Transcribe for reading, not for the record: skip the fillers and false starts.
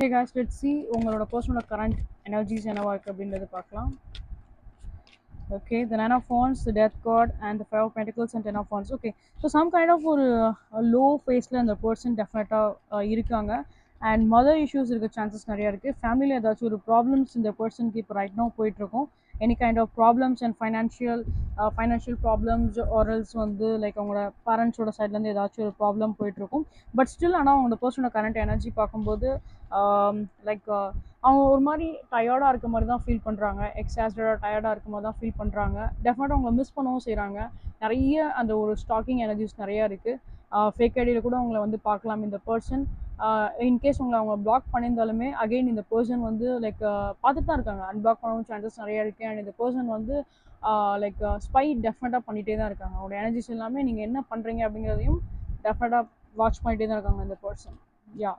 Hey guys, let's see உங்களோட personal current energies என்னவா இருக்கு அப்படின்றது பார்க்கலாம். Okay, the Nine of Wands, the Death card, and the Five of Pentacles and Ten of Wands. Okay, so some kind of ஒரு low phaseல அந்த person டெஃபினட்டாக இருக்காங்க. And mother issues இருக்க சான்சஸ் நிறையா இருக்குது. ஃபேமிலியில் ஏதாச்சும் ஒரு ப்ராப்ளம்ஸ் இந்த பர்சனுக்கு இப்போ ரைட் நோ போயிட்டுருக்கும். Any kind of problems and financial problems or else வந்து லைக் அவங்களோட பேரண்ட்ஸோட சைட்லேருந்து ஏதாச்சும் ஒரு ப்ராப்ளம் போயிட்டுருக்கும். பட் ஸ்டில் ஆனால் அவங்களோட பர்சனோட கரண்ட் எனர்ஜி பார்க்கும்போது லைக் அவங்க ஒரு மாதிரி டயர்டாக இருக்க மாதிரி தான் ஃபீல் பண்ணுறாங்க. எக்ஸாஸ்டடாக டயர்டாக இருக்க மாதிரி தான் ஃபீல் பண்ணுறாங்க. டெஃபினட்டாக அவங்கள மிஸ் பண்ணவும் செய்கிறாங்க. நிறைய அந்த ஒரு ஸ்டாக்கிங் எனர்ஜிஸ் நிறையா இருக்குது. ஃபேக் ஐடியில் கூட அவங்கள வந்து பார்க்கலாம் இந்த பர்சன். இன்கேஸ் உங்களை அவங்க பிளாக் பண்ணியிருந்தாலுமே அகெயின் இந்த பர்சன் வந்து லைக் பார்த்துட்டு தான் இருக்காங்க. அன்பிளாக் பண்ணவும் சான்சஸ் நிறையா இருக்குது. அண்ட் இந்த பர்சன் வந்து லைக் ஸ்பை டெஃபினட்டாக பண்ணிகிட்டே தான் இருக்காங்க. அவங்களோட எனர்ஜிஸ் எல்லாமே நீங்கள் என்ன பண்ணுறீங்க அப்படிங்கிறதையும் டெஃபினட்டாக வாட்ச் பண்ணிகிட்டே தான் இருக்காங்க இந்த பர்சன். யா